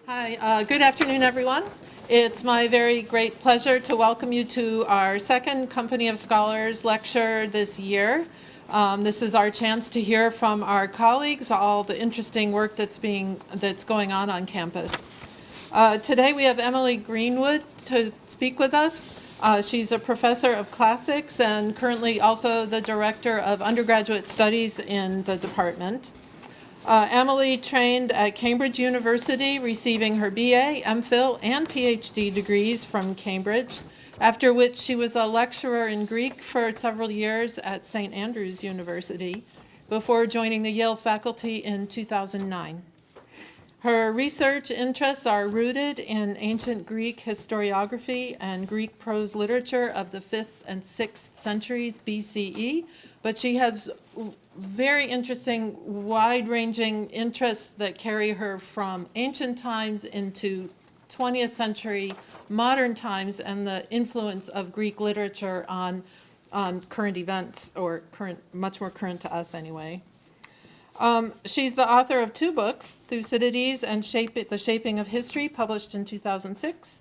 Hi, good afternoon, everyone. It's my very great pleasure to welcome you to our second Company of Scholars lecture this year. This is our chance to hear from our colleagues all the interesting work that's going on campus. Today we have Emily Greenwood to speak with us. She's a professor of classics and currently also the director of undergraduate studies in the department. Emily trained at Cambridge University, receiving her BA, MPhil, and PhD degrees from Cambridge, after which she was a lecturer in Greek for several years at St. Andrews University, before joining the Yale faculty in 2009. Her research interests are rooted in ancient Greek historiography and Greek prose literature of the 5th and 6th centuries BCE, but she has very interesting, wide-ranging interests that carry her from ancient times into 20th century modern times and the influence of Greek literature on current events, or much more current to us anyway. She's the author of 2 books, Thucydides and The Shaping of History, published in 2006,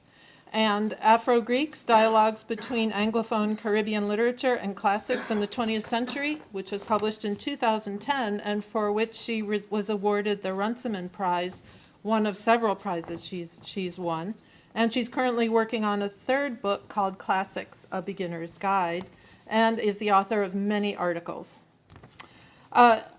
and Afro-Greeks, Dialogues Between Anglophone Caribbean Literature and Classics in the 20th Century, which was published in 2010, and for which she was awarded the Runciman Prize, one of several prizes she's won. And she's currently working on a 3rd book called Classics, A Beginner's Guide, and is the author of many articles.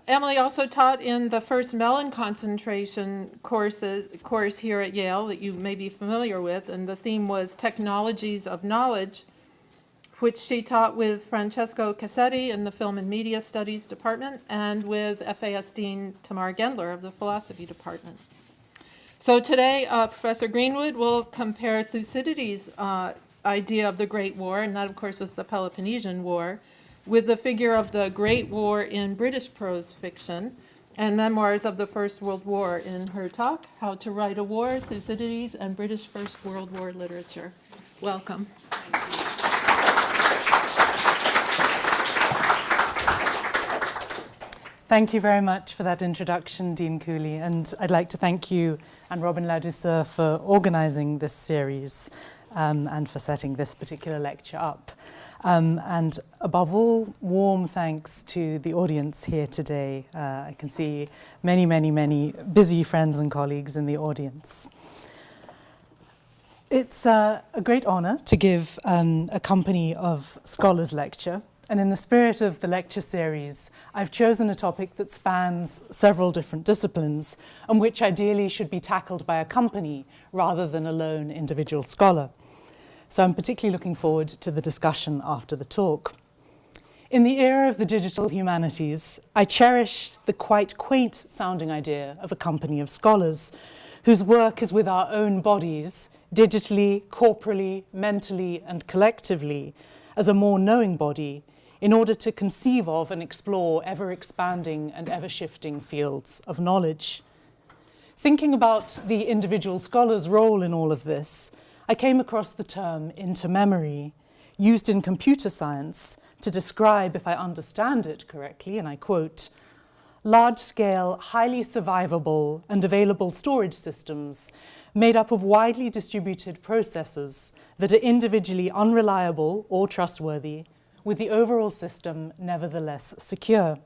Emily also taught in the first Mellon concentration course here at Yale that you may be familiar with, and the theme was Technologies of Knowledge, which she taught with Francesco Cassetti in the Film and Media Studies Department and with FAS Dean Tamar Gendler of the Philosophy Department. So today, Professor Greenwood will compare Thucydides' idea of the Great War, and that of course was the Peloponnesian War, with the figure of the Great War in British prose fiction and memoirs of the First World War in her talk, How to Write a War, Thucydides and British First World War Literature. Welcome. Thank you very much for that introduction, Dean Cooley, and I'd like to thank you and Robin Ladouceur for organizing this series and for setting this particular lecture up. And above all, warm thanks to the audience here today. I can see many busy friends and colleagues in the audience. It's a great honor to give a Company of Scholars lecture. And in the spirit of the lecture series, I've chosen a topic that spans several different disciplines and which ideally should be tackled by a company rather than a lone individual scholar. So I'm particularly looking forward to the discussion after the talk. In the era of the digital humanities, I cherish the quite quaint-sounding idea of a company of scholars whose work is with our own bodies, digitally, corporally, mentally, and collectively, as a more knowing body, in order to conceive of and explore ever-expanding and ever-shifting fields of knowledge. Thinking about the individual scholar's role in all of this, I came across the term intermemory, used in computer science to describe, if I understand it correctly, and I quote, large-scale, highly survivable and available storage systems made up of widely distributed processes that are individually unreliable or trustworthy, with the overall system nevertheless secure.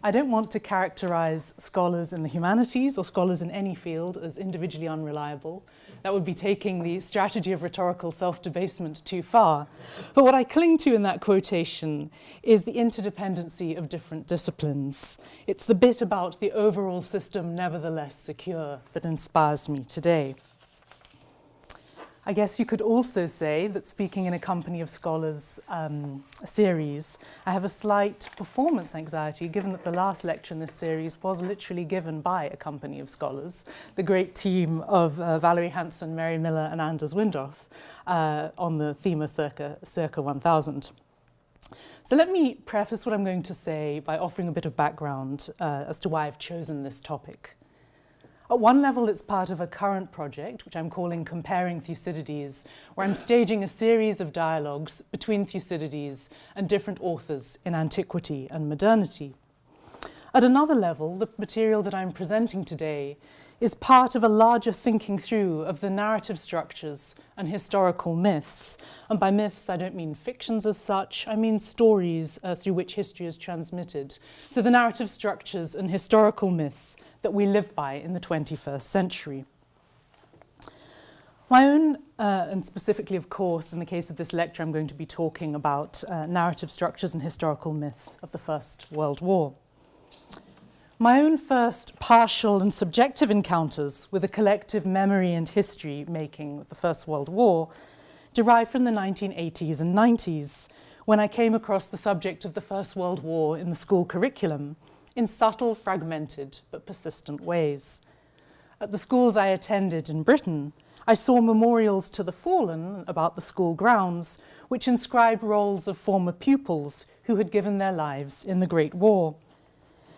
I don't want to characterize scholars in the humanities or scholars in any field as individually unreliable. That would be taking the strategy of rhetorical self-debasement too far. But what I cling to in that quotation is the interdependency of different disciplines. It's the bit about the overall system nevertheless secure that inspires me today. I guess you could also say that speaking in a Company of Scholars series, I have a slight performance anxiety, given that the last lecture in this series was literally given by a Company of Scholars, the great team of Valerie Hansen, Mary Miller, and Anders Windroth on the theme of circa 1000. So let me preface what I'm going to say by offering a bit of background as to why I've chosen this topic. At one level, it's part of a current project, which I'm calling Comparing Thucydides, where I'm staging a series of dialogues between Thucydides and different authors in antiquity and modernity. At another level, the material that I'm presenting today is part of a larger thinking through of the narrative structures and historical myths. And by myths, I don't mean fictions as such, I mean stories through which history is transmitted. So the narrative structures and historical myths that we live by in the 21st century. My own, and specifically, of course, in the case of this lecture, I'm going to be talking about narrative structures and historical myths of the First World War. My own first partial and subjective encounters with a collective memory and history making of the First World War derive from the 1980s and 90s, when I came across the subject of the First World War in the school curriculum in subtle, fragmented, but persistent ways. At the schools I attended in Britain, I saw memorials to the fallen about the school grounds, which inscribed roles of former pupils who had given their lives in the Great War.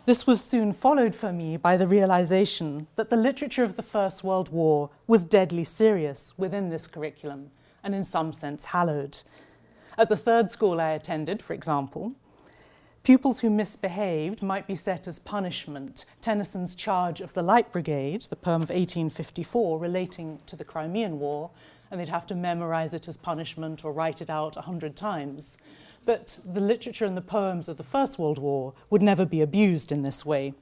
This was soon followed for me by the realization that the literature of the First World War was deadly serious within this curriculum, and in some sense hallowed. At the third school I attended, for example, pupils who misbehaved might be set as punishment. Tennyson's Charge of the Light Brigade, the poem of 1854 relating to the Crimean War, and they'd have to memorize it as punishment or write it out 100 times. But the literature and the poems of the First World War would never be abused in this way.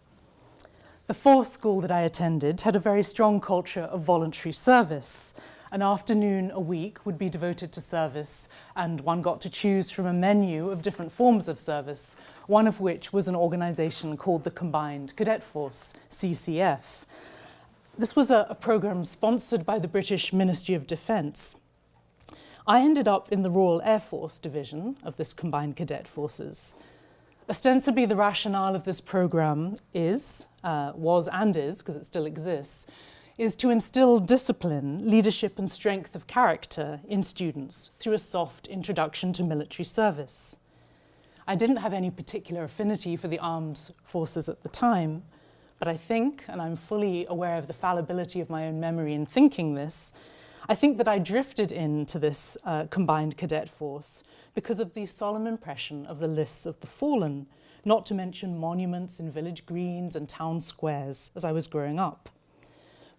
The fourth school that I attended had a very strong culture of voluntary service. An afternoon a week would be devoted to service, and one got to choose from a menu of different forms of service, one of which was an organization called the Combined Cadet Force, CCF. This was a program sponsored by the British Ministry of Defence. I ended up in the Royal Air Force division of this Combined Cadet Forces. Ostensibly, the rationale of this program was and is, because it still exists, is to instill discipline, leadership, and strength of character in students through a soft introduction to military service. I didn't have any particular affinity for the armed forces at the time, but I think, and I'm fully aware of the fallibility of my own memory in thinking this, I think that I drifted into this combined cadet force because of the solemn impression of the lists of the fallen, not to mention monuments in village greens and town squares as I was growing up.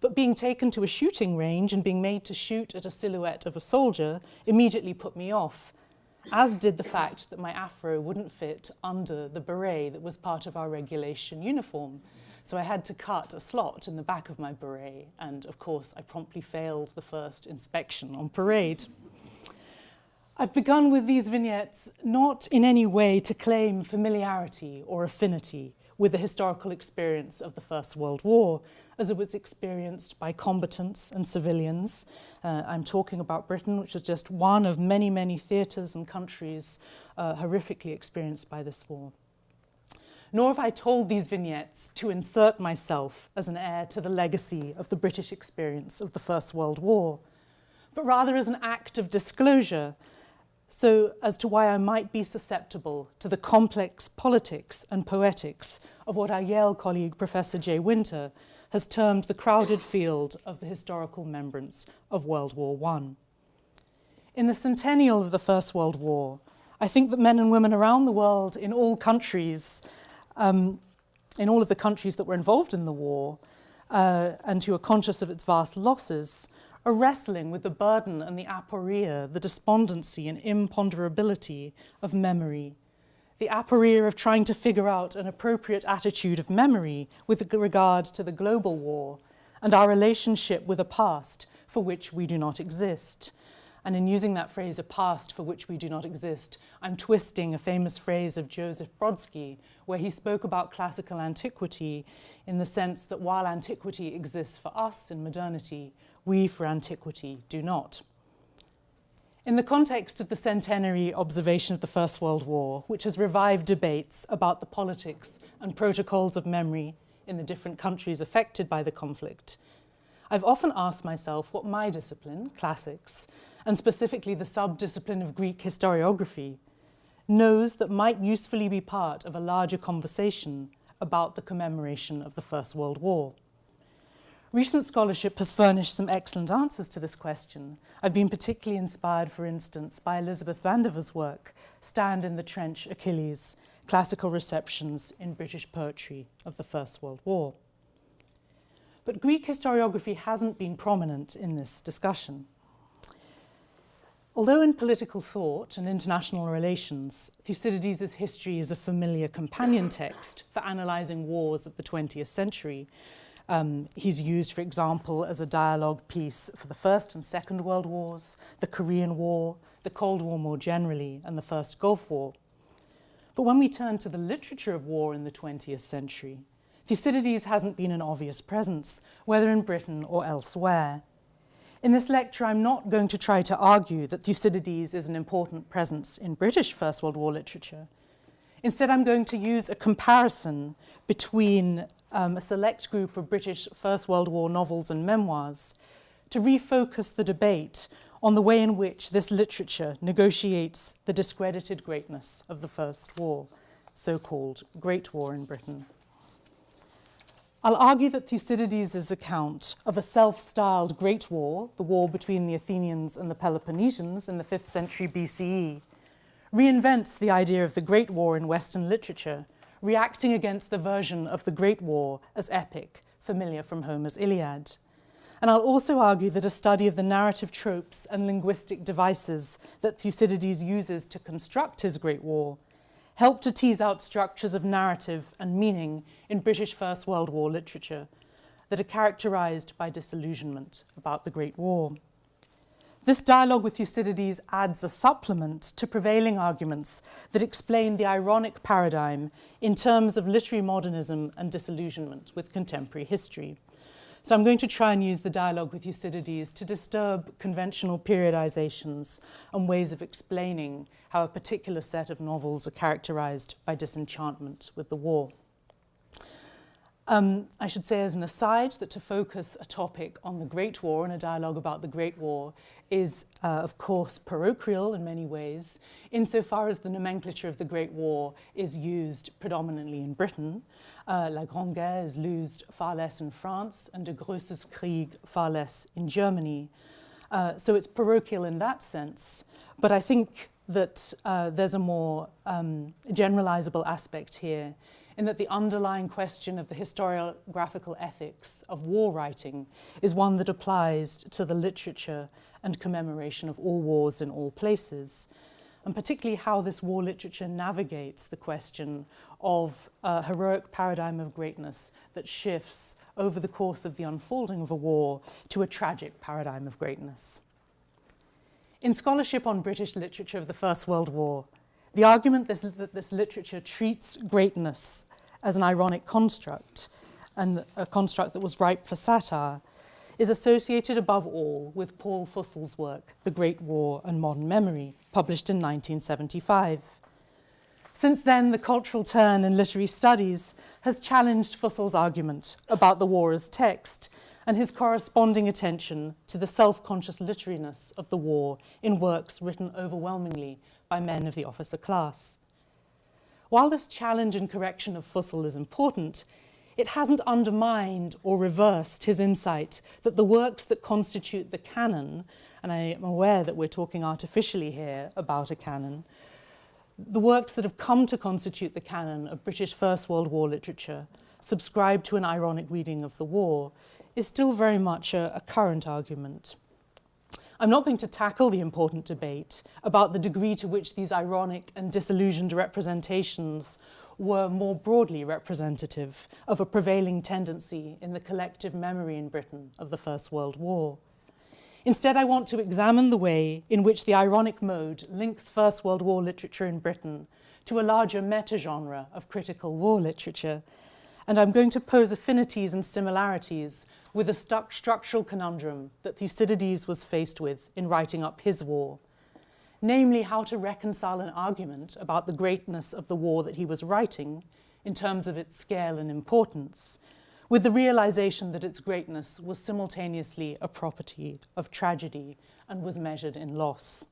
But being taken to a shooting range and being made to shoot at a silhouette of a soldier immediately put me off, as did the fact that my afro wouldn't fit under the beret that was part of our regulation uniform. So I had to cut a slot in the back of my beret, and of course I promptly failed the first inspection on parade. I've begun with these vignettes not in any way to claim familiarity or affinity with the historical experience of the First World War, as it was experienced by combatants and civilians. I'm talking about Britain, which was just one of many, many theatres and countries horrifically experienced by this war. Nor have I told these vignettes to insert myself as an heir to the legacy of the British experience of the First World War, but rather as an act of disclosure, so as to why I might be susceptible to the complex politics and poetics of what our Yale colleague, Professor Jay Winter, has termed the crowded field of the historical remembrance of World War I. In the centennial of the First World War, I think that men and women around the world in all countries, in all of the countries that were involved in the war and who are conscious of its vast losses, are wrestling with the burden and the aporia, the despondency and imponderability of memory, the aporia of trying to figure out an appropriate attitude of memory with regard to the global war and our relationship with a past for which we do not exist. And in using that phrase, a past for which we do not exist, I'm twisting a famous phrase of Joseph Brodsky, where he spoke about classical antiquity in the sense that while antiquity exists for us in modernity, we for antiquity do not. In the context of the centenary observation of the First World War, which has revived debates about the politics and protocols of memory in the different countries affected by the conflict, I've often asked myself what my discipline, classics, and specifically the sub-discipline of Greek historiography, knows that might usefully be part of a larger conversation about the commemoration of the First World War. Recent scholarship has furnished some excellent answers to this question. I've been particularly inspired, for instance, by Elizabeth Vandiver's work, Stand in the Trench, Achilles, Classical Receptions in British Poetry of the First World War. But Greek historiography hasn't been prominent in this discussion. Although in political thought and international relations, Thucydides' history is a familiar companion text for analysing wars of the 20th century, he's used, for example, as a dialogue piece for the First and Second World Wars, the Korean War, the Cold War more generally, and the First Gulf War. But when we turn to the literature of war in the 20th century, Thucydides hasn't been an obvious presence, whether in Britain or elsewhere. In this lecture, I'm not going to try to argue that Thucydides is an important presence in British First World War literature. Instead, I'm going to use a comparison between a select group of British First World War novels and memoirs to refocus the debate on the way in which this literature negotiates the discredited greatness of the First War, so-called Great War in Britain. I'll argue that Thucydides' account of a self-styled Great War, the war between the Athenians and the Peloponnesians in the 5th century BCE, reinvents the idea of the Great War in Western literature, reacting against the version of the Great War as epic, familiar from Homer's Iliad. And I'll also argue that a study of the narrative tropes and linguistic devices that Thucydides uses to construct his Great War help to tease out structures of narrative and meaning in British First World War literature that are characterized by disillusionment about the Great War. This dialogue with Thucydides adds a supplement to prevailing arguments that explain the ironic paradigm in terms of literary modernism and disillusionment with contemporary history. So I'm going to try and use the dialogue with Thucydides to disturb conventional periodizations and ways of explaining how a particular set of novels are characterized by disenchantment with the war. I should say as an aside that to focus a topic on the Great War and a dialogue about the Great War is, of course, parochial in many ways, insofar as the nomenclature of the Great War is used predominantly in Britain. La Grande Guerre is used far less in France, and De Grosses Krieg far less in Germany. So it's parochial in that sense, but I think that there's a more generalizable aspect here, in that the underlying question of the historiographical ethics of war writing is one that applies to the literature and commemoration of all wars in all places, and particularly how this war literature navigates the question of a heroic paradigm of greatness that shifts over the course of the unfolding of a war to a tragic paradigm of greatness. In scholarship on British literature of the First World War, the argument that this literature treats greatness as an ironic construct, and a construct that was ripe for satire, is associated above all with Paul Fussell's work, The Great War and Modern Memory, published in 1975. Since then, the cultural turn in literary studies has challenged Fussell's argument about the war as text and his corresponding attention to the self-conscious literariness of the war in works written overwhelmingly by men of the officer class. While this challenge and correction of Fussell is important, it hasn't undermined or reversed his insight that the works that constitute the canon, and I am aware that we're talking artificially here about a canon, the works that have come to constitute the canon of British First World War literature, subscribed to an ironic reading of the war, is still very much a current argument. I'm not going to tackle the important debate about the degree to which these ironic and disillusioned representations were more broadly representative of a prevailing tendency in the collective memory in Britain of the First World War. Instead, I want to examine the way in which the ironic mode links First World War literature in Britain to a larger meta-genre of critical war literature, and I'm going to pose affinities and similarities with a structural conundrum that Thucydides was faced with in writing up his war, namely how to reconcile an argument about the greatness of the war that he was writing in terms of its scale and importance, with the realization that its greatness was simultaneously a property of tragedy and was measured in loss.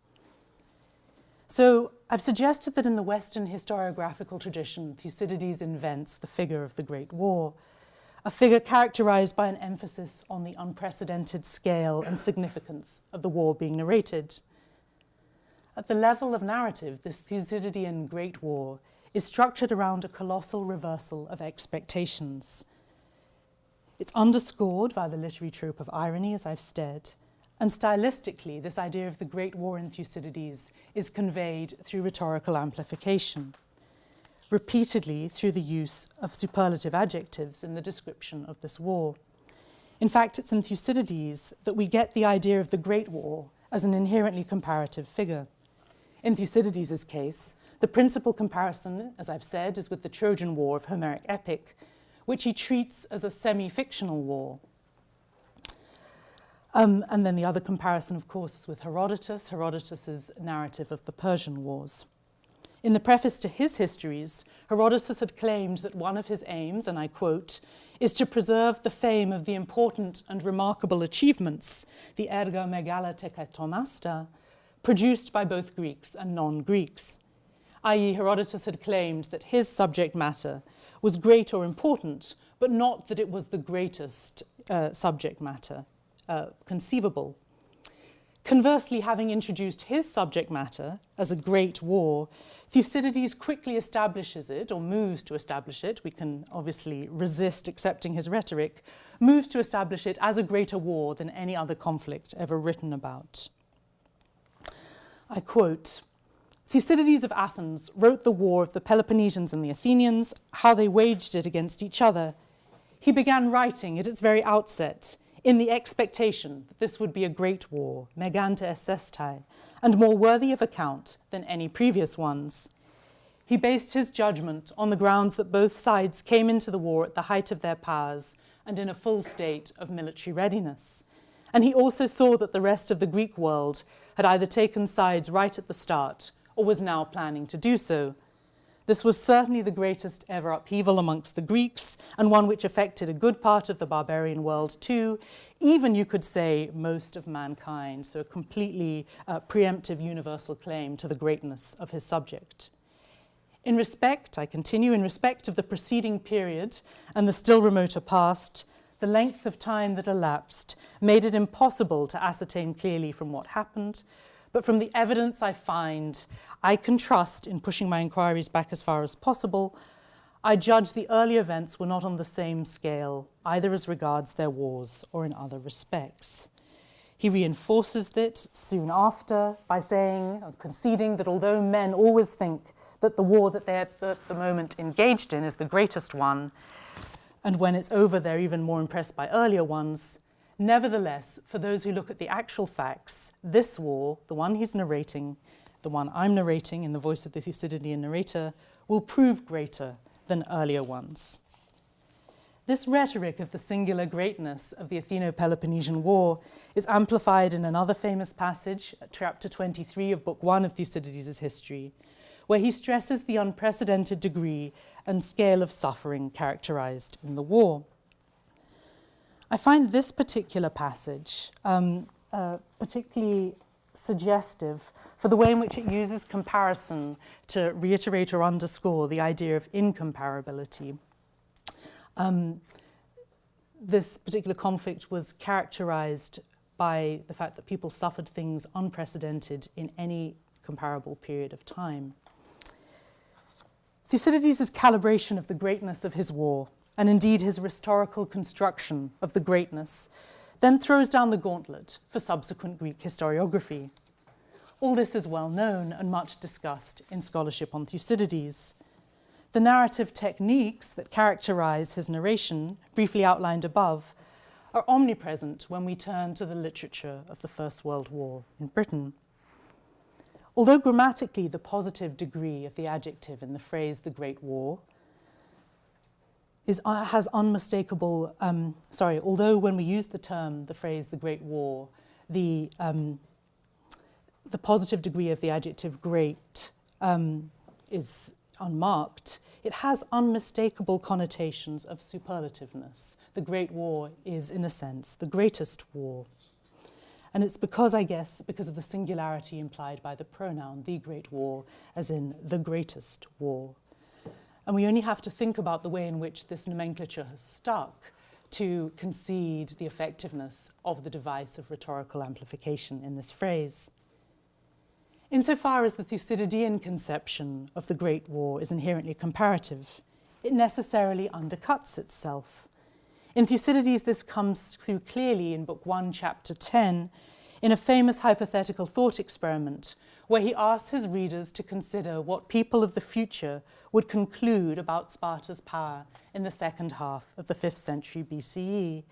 So I've suggested that in the Western historiographical tradition, Thucydides invents the figure of the Great War, a figure characterized by an emphasis on the unprecedented scale and significance of the war being narrated. At the level of narrative, this Thucydidean Great War is structured around a colossal reversal of expectations. It's underscored by the literary trope of irony, as I've said, and stylistically, this idea of the Great War in Thucydides is conveyed through rhetorical amplification, repeatedly through the use of superlative adjectives in the description of this war. In fact, it's in Thucydides that we get the idea of the Great War as an inherently comparative figure. In Thucydides' case, the principal comparison, as I've said, is with the Trojan War of Homeric epic, which he treats as a semi-fictional war. And then the other comparison, of course, is with Herodotus's narrative of the Persian Wars. In the preface to his histories, Herodotus had claimed that one of his aims, and I quote, is to preserve the fame of the important and remarkable achievements, the erga megala tekatomasta, produced by both Greeks and non-Greeks. I.e., Herodotus had claimed that his subject matter was great or important, but not that it was the greatest subject matter conceivable. Conversely, having introduced his subject matter as a great war, Thucydides quickly establishes it, or moves to establish it. We can obviously resist accepting his rhetoric, moves to establish it as a greater war than any other conflict ever written about. I quote, Thucydides of Athens wrote the war of the Peloponnesians and the Athenians, how they waged it against each other. He began writing at its very outset, in the expectation that this would be a great war, megante essestai, and more worthy of account than any previous ones. He based his judgment on the grounds that both sides came into the war at the height of their powers and in a full state of military readiness. And he also saw that the rest of the Greek world had either taken sides right at the start or was now planning to do so. This was certainly the greatest ever upheaval amongst the Greeks, and one which affected a good part of the barbarian world too, even, you could say, most of mankind, so a completely preemptive universal claim to the greatness of his subject. In respect, I continue, in respect of the preceding period and the still remoter past, the length of time that elapsed made it impossible to ascertain clearly from what happened, but from the evidence I find, I can trust in pushing my inquiries back as far as possible. I judge the early events were not on the same scale, either as regards their wars or in other respects. He reinforces it soon after by saying, or conceding, that although men always think that the war that they're at the moment engaged in is the greatest one, and when it's over they're even more impressed by earlier ones, nevertheless, for those who look at the actual facts, this war, the one he's narrating, the one I'm narrating in the voice of the Thucydidean narrator, will prove greater than earlier ones. This rhetoric of the singular greatness of the Atheno-Peloponnesian War is amplified in another famous passage, chapter 23 of Book 1 of Thucydides' history, where he stresses the unprecedented degree and scale of suffering characterized in the war. I find this particular passage particularly suggestive for the way in which it uses comparison to reiterate or underscore the idea of incomparability. This particular conflict was characterized by the fact that people suffered things unprecedented in any comparable period of time. Thucydides' calibration of the greatness of his war, and indeed his rhetorical construction of the greatness, then throws down the gauntlet for subsequent Greek historiography. All this is well known and much discussed in scholarship on Thucydides. The narrative techniques that characterize his narration, briefly outlined above, are omnipresent when we turn to the literature of the First World War in Britain. Although grammatically the positive degree of the adjective in the phrase "the Great War" has unmistakable, although when we use the phrase "the Great War," the positive degree of the adjective "great" is unmarked, it has unmistakable connotations of superlativeness. The Great War is, in a sense, the greatest war. And it's because of the singularity implied by the pronoun, the Great War, as in the greatest war. And we only have to think about the way in which this nomenclature has stuck to concede the effectiveness of the device of rhetorical amplification in this phrase. Insofar as the Thucydidean conception of the Great War is inherently comparative, it necessarily undercuts itself. In Thucydides, this comes through clearly in Book 1, Chapter 10, in a famous hypothetical thought experiment where he asks his readers to consider what people of the future would conclude about Sparta's power in the second half of the 5th century BCE.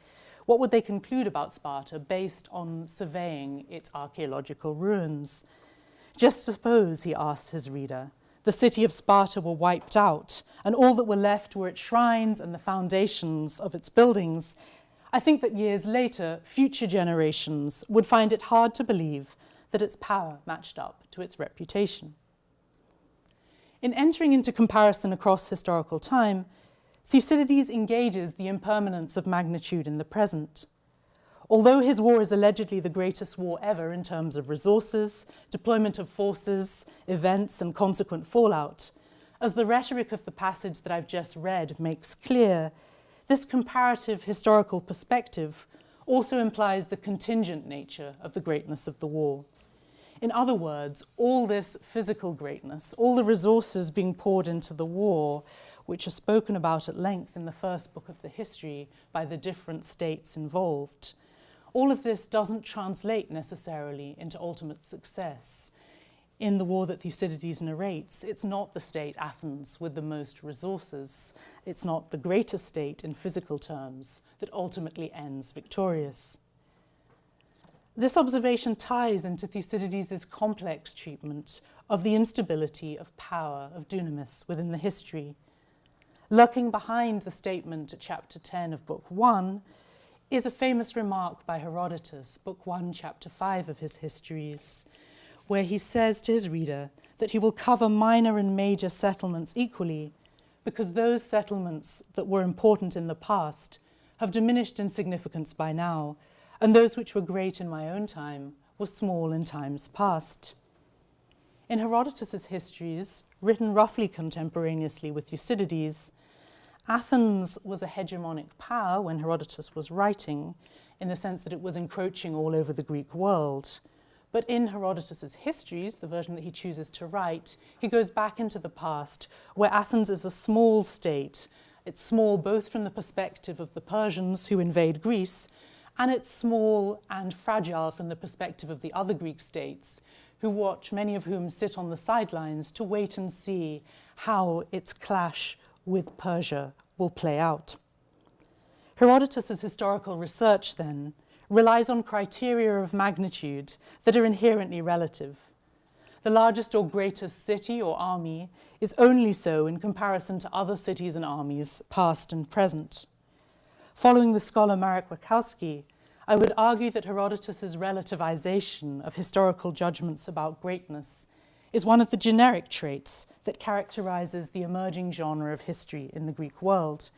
What would they conclude about Sparta based on surveying its archaeological ruins? Just suppose, he asks his reader, the city of Sparta were wiped out and all that were left were its shrines and the foundations of its buildings. I think that years later, future generations would find it hard to believe that its power matched up to its reputation. In entering into comparison across historical time, Thucydides engages the impermanence of magnitude in the present. Although his war is allegedly the greatest war ever in terms of resources, deployment of forces, events, and consequent fallout, as the rhetoric of the passage that I've just read makes clear, this comparative historical perspective also implies the contingent nature of the greatness of the war. In other words, all this physical greatness, all the resources being poured into the war, which are spoken about at length in the first book of the history by the different states involved, all of this doesn't translate necessarily into ultimate success. In the war that Thucydides narrates, it's not the state Athens with the most resources, it's not the greatest state in physical terms that ultimately ends victorious. This observation ties into Thucydides' complex treatment of the instability of power, of dunamis, within the history. Lurking behind the statement at chapter 10 of Book 1 is a famous remark by Herodotus, Book 1, Chapter 5 of his Histories, where he says to his reader that he will cover minor and major settlements equally because those settlements that were important in the past have diminished in significance by now, and those which were great in my own time were small in times past. In Herodotus's histories, written roughly contemporaneously with Thucydides, Athens was a hegemonic power when Herodotus was writing, in the sense that it was encroaching all over the Greek world. But in Herodotus's histories, the version that he chooses to write, he goes back into the past, where Athens is a small state. It's small both from the perspective of the Persians who invade Greece, and it's small and fragile from the perspective of the other Greek states, who watch, many of whom sit on the sidelines to wait and see how its clash with Persia will play out. Herodotus's historical research, then, relies on criteria of magnitude that are inherently relative. The largest or greatest city or army is only so in comparison to other cities and armies, past and present. Following the scholar Marek Wachowski, I would argue that Herodotus's relativization of historical judgments about greatness is one of the generic traits that characterizes the emerging genre of history in the Greek world,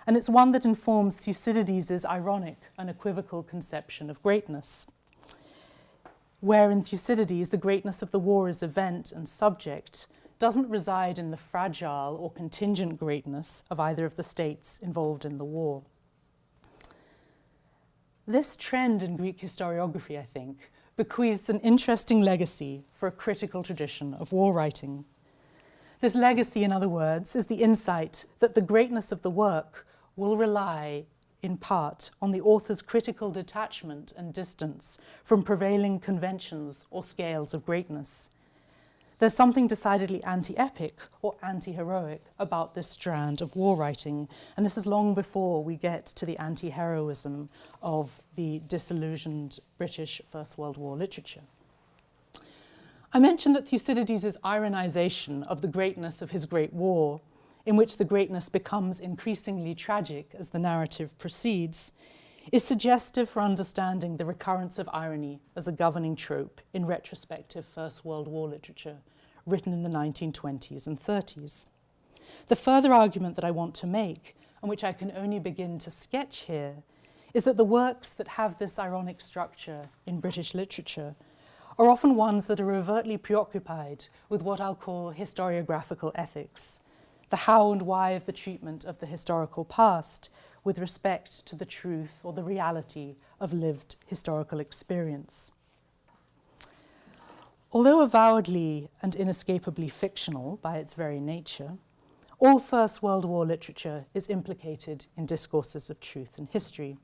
and it's one that informs Thucydides' ironic and equivocal conception of greatness. Where in Thucydides the greatness of the war as event and subject doesn't reside in the fragile or contingent greatness of either of the states involved in the war. This trend in Greek historiography, I think, bequeaths an interesting legacy for a critical tradition of war writing. This legacy, in other words, is the insight that the greatness of the work will rely, in part, on the author's critical detachment and distance from prevailing conventions or scales of greatness. There's something decidedly anti-epic or anti-heroic about this strand of war writing, and this is long before we get to the anti-heroism of the disillusioned British First World War literature. I mentioned that Thucydides' ironization of the greatness of his great war, in which the greatness becomes increasingly tragic as the narrative proceeds, is suggestive for understanding the recurrence of irony as a governing trope in retrospective First World War literature written in the 1920s and 30s. The further argument that I want to make, and which I can only begin to sketch here, is that the works that have this ironic structure in British literature are often ones that are overtly preoccupied with what I'll call historiographical ethics, the how and why of the treatment of the historical past with respect to the truth or the reality of lived historical experience. Although avowedly and inescapably fictional by its very nature, All First World War literature is implicated in discourses of truth and history.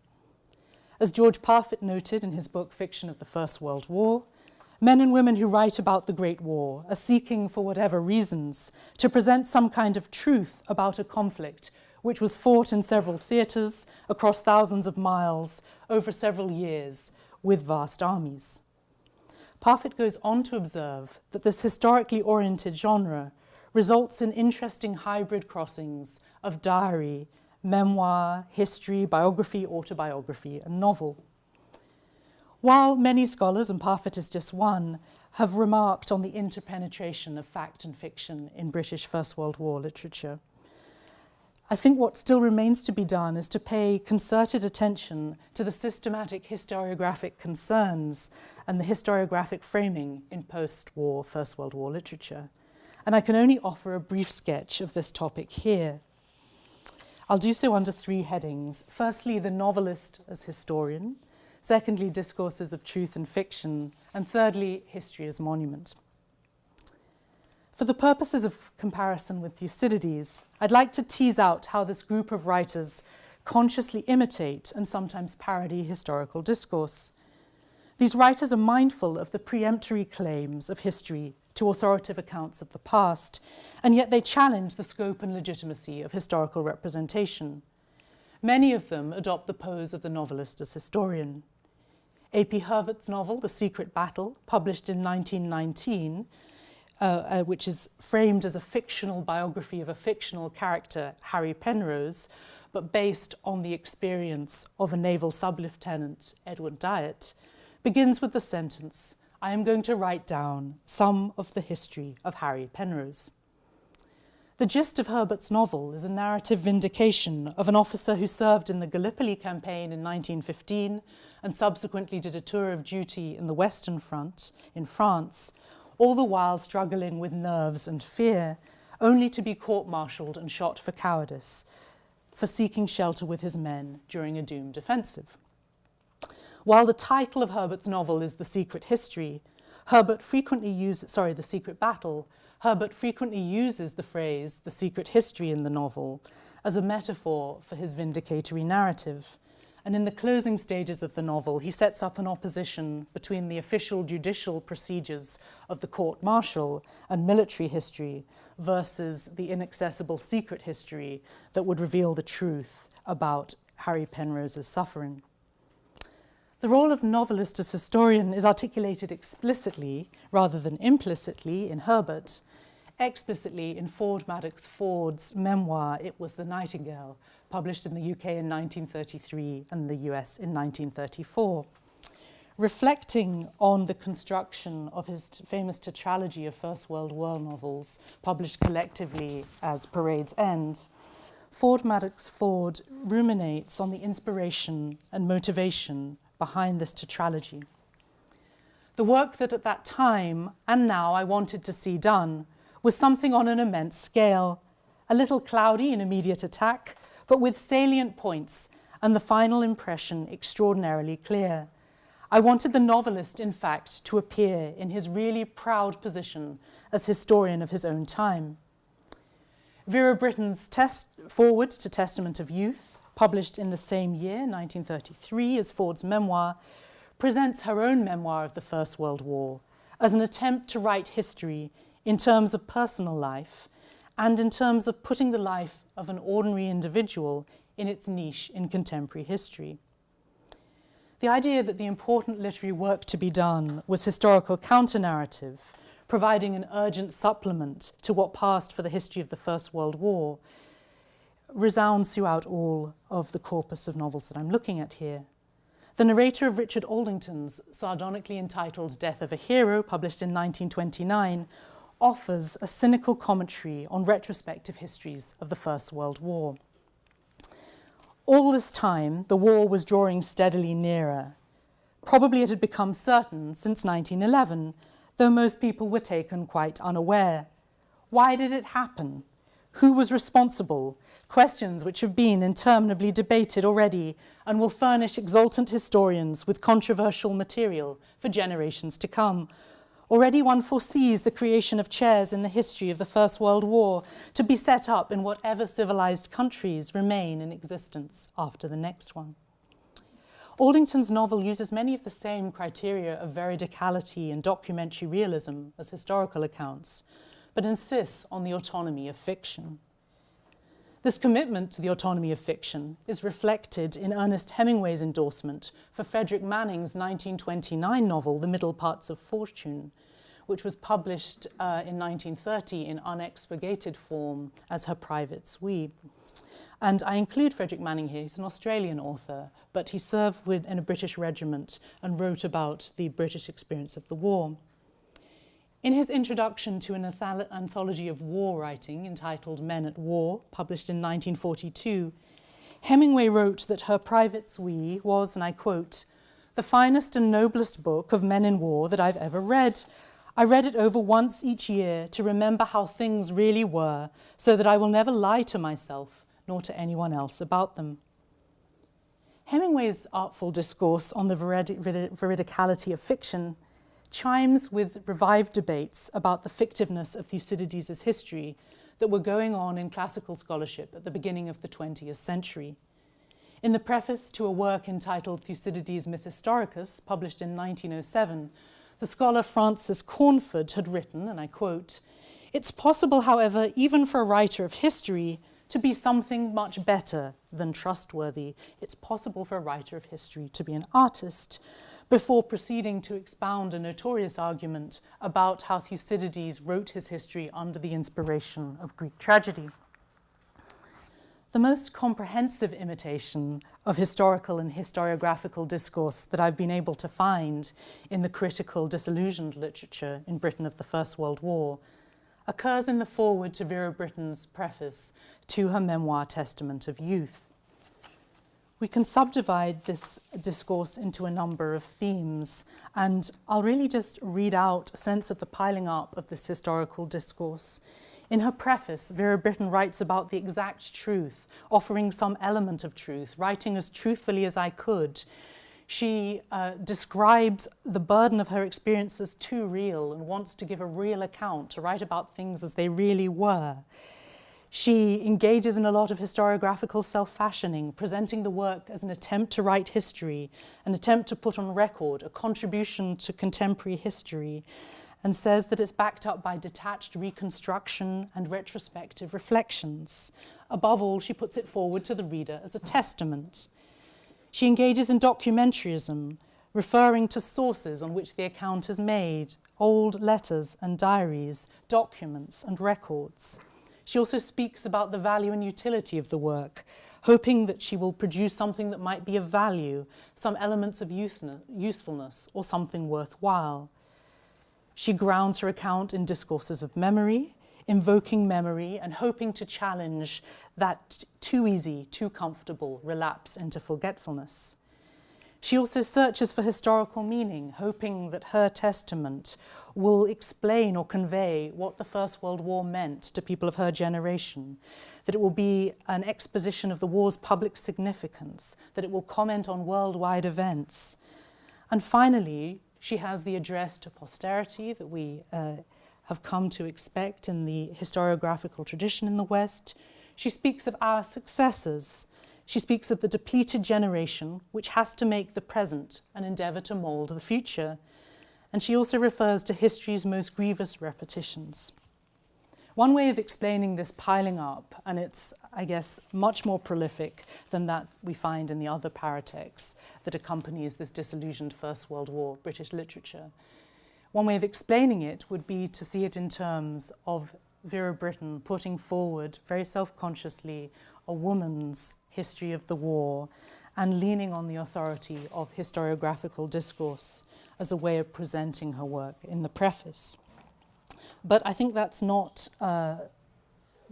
As George Parfit noted in his book Fiction of the First World War, men and women who write about the Great War are seeking, for whatever reasons, to present some kind of truth about a conflict which was fought in several theatres across thousands of miles over several years with vast armies. Parfit goes on to observe that this historically oriented genre results in interesting hybrid crossings of diary, memoir, history, biography, autobiography, and novel. While many scholars, and Parfit is just one, have remarked on the interpenetration of fact and fiction in British First World War literature, I think what still remains to be done is to pay concerted attention to the systematic historiographic concerns and the historiographic framing in post-war First World War literature. And I can only offer a brief sketch of this topic here. I'll do so under three headings. Firstly, the novelist as historian. Secondly, discourses of truth and fiction. And thirdly, history as monument. For the purposes of comparison with Thucydides, I'd like to tease out how this group of writers consciously imitate and sometimes parody historical discourse. These writers are mindful of the peremptory claims of history to authoritative accounts of the past, and yet they challenge the scope and legitimacy of historical representation. Many of them adopt the pose of the novelist as historian. A.P. Herbert's novel, The Secret Battle, published in 1919, which is framed as a fictional biography of a fictional character, Harry Penrose, but based on the experience of a naval sub-lieutenant, Edward Dyatt, begins with the sentence, "I am going to write down some of the history of Harry Penrose." The gist of Herbert's novel is a narrative vindication of an officer who served in the Gallipoli campaign in 1915 and subsequently did a tour of duty in the Western Front in France, all the while struggling with nerves and fear, only to be court-martialed and shot for cowardice, for seeking shelter with his men during a doomed offensive. While the title of Herbert's novel is The Secret History, The Secret Battle, Herbert frequently uses the phrase "the secret history" in the novel as a metaphor for his vindicatory narrative. And in the closing stages of the novel, he sets up an opposition between the official judicial procedures of the court-martial and military history versus the inaccessible secret history that would reveal the truth about Harry Penrose's suffering. The role of novelist as historian is articulated explicitly, rather than implicitly, in Herbert, explicitly in Ford Madox Ford's memoir, It Was the Nightingale, published in the UK in 1933 and the US in 1934. Reflecting on the construction of his famous tetralogy of First World War novels, published collectively as Parade's End, Ford Madox Ford ruminates on the inspiration and motivation behind this tetralogy. The work that at that time, and now, I wanted to see done was something on an immense scale, a little cloudy in immediate attack, but with salient points and the final impression extraordinarily clear. I wanted the novelist, in fact, to appear in his really proud position as historian of his own time. Vera Britton's Forward to Testament of Youth, published in the same year, 1933, as Ford's memoir, presents her own memoir of the First World War as an attempt to write history in terms of personal life and in terms of putting the life of an ordinary individual in its niche in contemporary history. The idea that the important literary work to be done was historical counter-narrative, providing an urgent supplement to what passed for the history of the First World War, resounds throughout all of the corpus of novels that I'm looking at here. The narrator of Richard Aldington's sardonically entitled Death of a Hero, published in 1929, offers a cynical commentary on retrospective histories of the First World War. All this time, the war was drawing steadily nearer. Probably it had become certain since 1911, though most people were taken quite unaware. Why did it happen? Who was responsible? Questions which have been interminably debated already and will furnish exultant historians with controversial material for generations to come. Already one foresees the creation of chairs in the history of the First World War to be set up in whatever civilized countries remain in existence after the next one. Aldington's novel uses many of the same criteria of veridicality and documentary realism as historical accounts, but insists on the autonomy of fiction. This commitment to the autonomy of fiction is reflected in Ernest Hemingway's endorsement for Frederick Manning's 1929 novel, The Middle Parts of Fortune, which was published in 1930 in unexpurgated form as Her Private Suite. And I include Frederick Manning here. He's an Australian author, but he served in a British regiment and wrote about the British experience of the war. In his introduction to an anthology of war writing entitled Men at War, published in 1942, Hemingway wrote that Her Private Suite was, and I quote, "the finest and noblest book of men in war that I've ever read. I read it over once each year to remember how things really were, so that I will never lie to myself nor to anyone else about them." Hemingway's artful discourse on the veridicality of fiction chimes with revived debates about the fictiveness of Thucydides' history that were going on in classical scholarship at the beginning of the 20th century. In the preface to a work entitled Thucydides Mythistoricus, published in 1907, the scholar Francis Cornford had written, and I quote, "It's possible, however, even for a writer of history, to be something much better than trustworthy. It's possible for a writer of history to be an artist," before proceeding to expound a notorious argument about how Thucydides wrote his history under the inspiration of Greek tragedy. The most comprehensive imitation of historical and historiographical discourse that I've been able to find in the critical disillusioned literature in Britain of the First World War occurs in the foreword to Vera Britton's preface to her memoir Testament of Youth. We can subdivide this discourse into a number of themes, and I'll really just read out a sense of the piling up of this historical discourse. In her preface, Vera Britton writes about the exact truth, offering some element of truth, writing as truthfully as I could. She describes the burden of her experience as too real and wants to give a real account, to write about things as they really were. She engages in a lot of historiographical self-fashioning, presenting the work as an attempt to write history, an attempt to put on record a contribution to contemporary history, and says that it's backed up by detached reconstruction and retrospective reflections. Above all, she puts it forward to the reader as a testament. She engages in documentarism, referring to sources on which the account is made, old letters and diaries, documents and records. She also speaks about the value and utility of the work, hoping that she will produce something that might be of value, some elements of usefulness, or something worthwhile. She grounds her account in discourses of memory, invoking memory and hoping to challenge that too easy, too comfortable relapse into forgetfulness. She also searches for historical meaning, hoping that her testament will explain or convey what the First World War meant to people of her generation, that it will be an exposition of the war's public significance, that it will comment on worldwide events. And finally, she has the address to posterity that we have come to expect in the historiographical tradition in the West. She speaks of our successors. She speaks of the depleted generation, which has to make the present and endeavour to mould the future. And she also refers to history's most grievous repetitions. One way of explaining this piling up, and it's, I guess, much more prolific than that we find in the other paratexts that accompanies this disillusioned First World War British literature. One way of explaining it would be to see it in terms of Vera Britton putting forward, very self-consciously, a woman's history of the war and leaning on the authority of historiographical discourse as a way of presenting her work in the preface. But I think that's not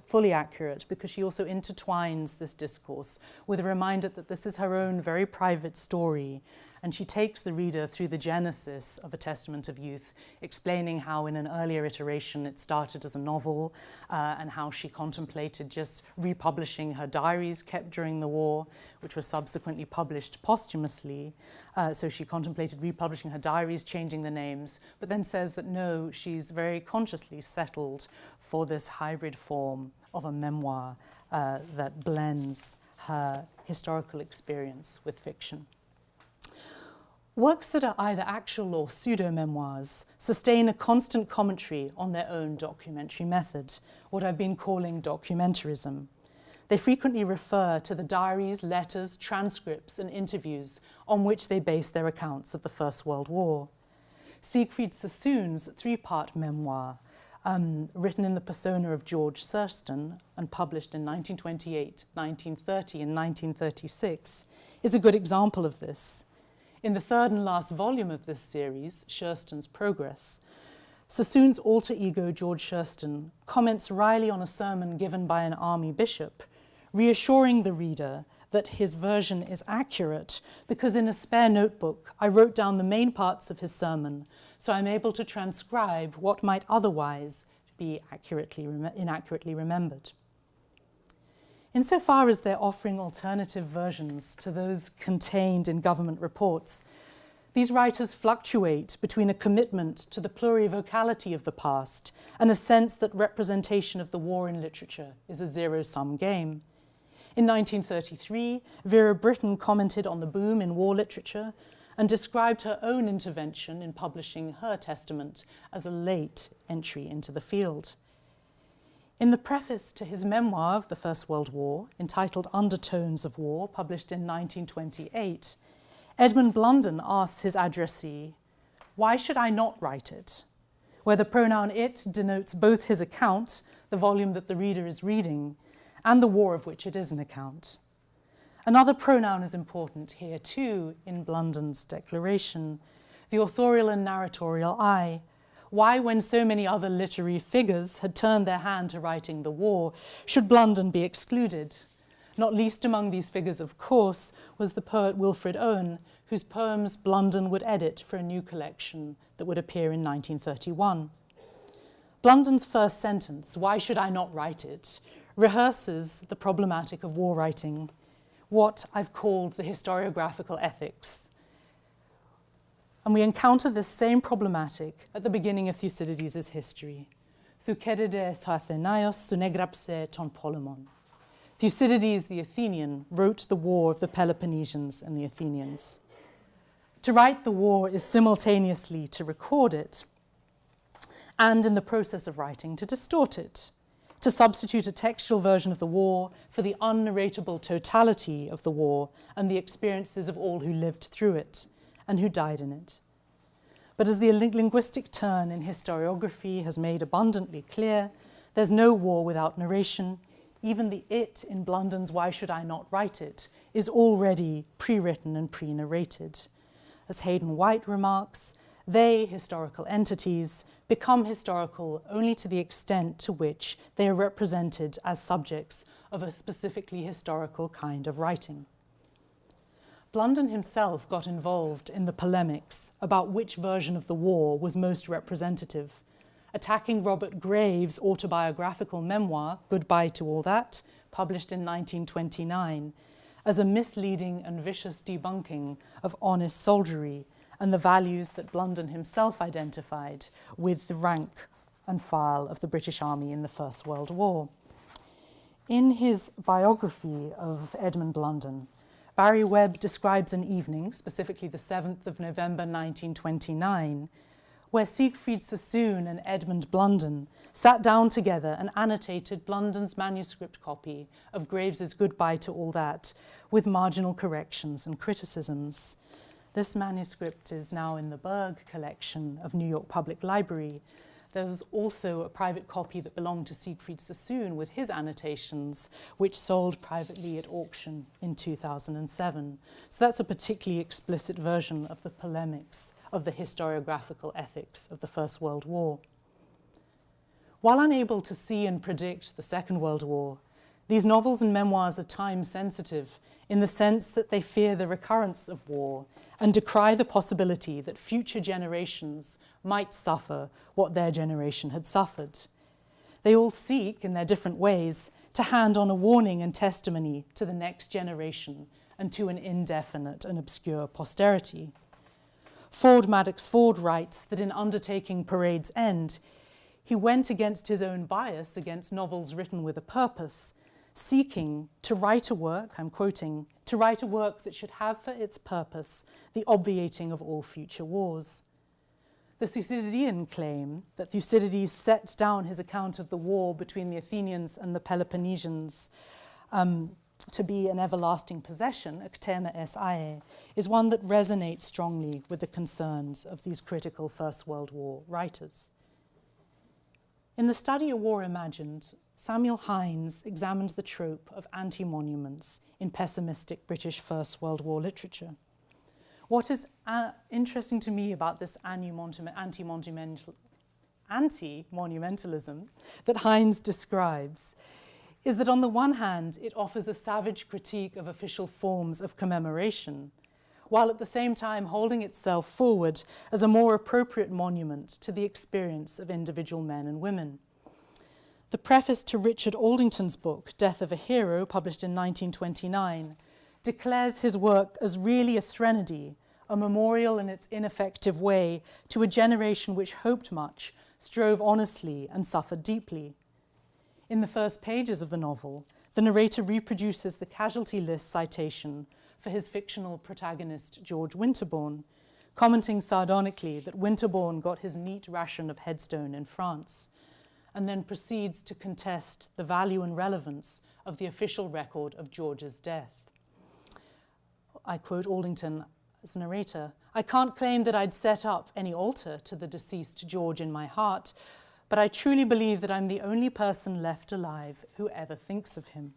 fully accurate, because she also intertwines this discourse with a reminder that this is her own very private story and she takes the reader through the genesis of A Testament of Youth, explaining how in an earlier iteration it started as a novel and how she contemplated just republishing her diaries kept during the war, which were subsequently published posthumously. So she contemplated republishing her diaries, changing the names, but then says that no, she's very consciously settled for this hybrid form of a memoir that blends her historical experience with fiction. Works that are either actual or pseudo-memoirs sustain a constant commentary on their own documentary method, what I've been calling documentarism. They frequently refer to the diaries, letters, transcripts, and interviews on which they base their accounts of the First World War. Siegfried Sassoon's three-part memoir, written in the persona of George Thurston and published in 1928, 1930, and 1936, is a good example of this. In the third and last volume of this series, Thurston's Progress, Sassoon's alter ego George Thurston comments wryly on a sermon given by an army bishop, reassuring the reader that his version is accurate because in a spare notebook I wrote down the main parts of his sermon, so I'm able to transcribe what might otherwise be inaccurately remembered. Insofar as they're offering alternative versions to those contained in government reports, these writers fluctuate between a commitment to the plurivocality of the past and a sense that representation of the war in literature is a zero-sum game. In 1933, Vera Brittain commented on the boom in war literature and described her own intervention in publishing her testament as a late entry into the field. In the preface to his memoir of the First World War, entitled Undertones of War, published in 1928, Edmund Blunden asks his addressee, "Why should I not write it?" where the pronoun it denotes both his account, the volume that the reader is reading, and the war of which it is an account. Another pronoun is important here too in Blunden's declaration, the authorial and narratorial I. Why, when so many other literary figures had turned their hand to writing the war, should Blunden be excluded? Not least among these figures, of course, was the poet Wilfred Owen, whose poems Blunden would edit for a new collection that would appear in 1931. Blunden's first sentence, "Why should I not write it?" rehearses the problematic of war writing, what I've called the historiographical ethics. And we encounter this same problematic at the beginning of Thucydides' history. Thucydides Athenaios sunegrapse ton polemon. Thucydides the Athenian wrote the war of the Peloponnesians and the Athenians. To write the war is simultaneously to record it, and in the process of writing to distort it, to substitute a textual version of the war for the unnarratable totality of the war and the experiences of all who lived through it and who died in it. But as the linguistic turn in historiography has made abundantly clear, there's no war without narration. Even the it in Blunden's Why Should I Not Write It is already pre-written and pre-narrated. As Hayden White remarks, they, historical entities, become historical only to the extent to which they are represented as subjects of a specifically historical kind of writing. Blunden himself got involved in the polemics about which version of the war was most representative, attacking Robert Graves' autobiographical memoir, Goodbye to All That, published in 1929, as a misleading and vicious debunking of honest soldiery and the values that Blunden himself identified with the rank and file of the British Army in the First World War. In his biography of Edmund Blunden, Barry Webb describes an evening, specifically the 7th of November 1929, where Siegfried Sassoon and Edmund Blunden sat down together and annotated Blunden's manuscript copy of Graves's Goodbye to All That with marginal corrections and criticisms. This manuscript is now in the Berg collection of New York Public Library. There was also a private copy that belonged to Siegfried Sassoon with his annotations, which sold privately at auction in 2007. So that's a particularly explicit version of the polemics of the historiographical ethics of the First World War. While unable to see and predict the Second World War, these novels and memoirs are time-sensitive in the sense that they fear the recurrence of war and decry the possibility that future generations might suffer what their generation had suffered. They all seek, in their different ways, to hand on a warning and testimony to the next generation and to an indefinite and obscure posterity. Ford Madox Ford writes that in undertaking Parade's End, he went against his own bias against novels written with a purpose, seeking to write a work, I'm quoting, to write a work that should have for its purpose the obviating of all future wars. The Thucydidean claim that Thucydides set down his account of the war between the Athenians and the Peloponnesians to be an everlasting possession, ktema es ae, is one that resonates strongly with the concerns of these critical First World War writers. In the study A War Imagined, Samuel Hines examined the trope of anti-monuments in pessimistic British First World War literature. What is interesting to me about this anti-monumentalism that Hines describes is that on the one hand, it offers a savage critique of official forms of commemoration, while at the same time holding itself forward as a more appropriate monument to the experience of individual men and women. The preface to Richard Aldington's book, Death of a Hero, published in 1929, declares his work as really a threnody, a memorial in its ineffective way to a generation which hoped much, strove honestly, and suffered deeply. In the first pages of the novel, the narrator reproduces the casualty list citation for his fictional protagonist, George Winterbourne, commenting sardonically that Winterbourne got his neat ration of headstone in France, and then proceeds to contest the value and relevance of the official record of George's death. I quote Aldington as narrator, "I can't claim that I'd set up any altar to the deceased George in my heart, but I truly believe that I'm the only person left alive who ever thinks of him."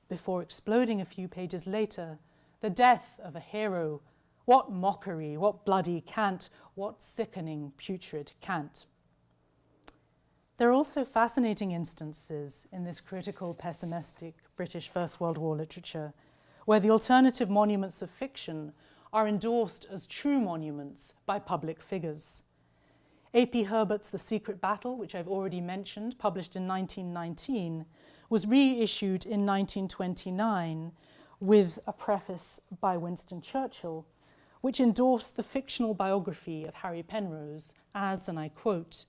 Before exploding a few pages later, the death of a hero, what mockery, what bloody cant, what sickening, putrid cant. There are also fascinating instances in this critical, pessimistic British First World War literature where the alternative monuments of fiction are endorsed as true monuments by public figures. A.P. Herbert's The Secret Battle, which I've already mentioned, published in 1919, was reissued in 1929 with a preface by Winston Churchill, which endorsed the fictional biography of Harry Penrose as, and I quote,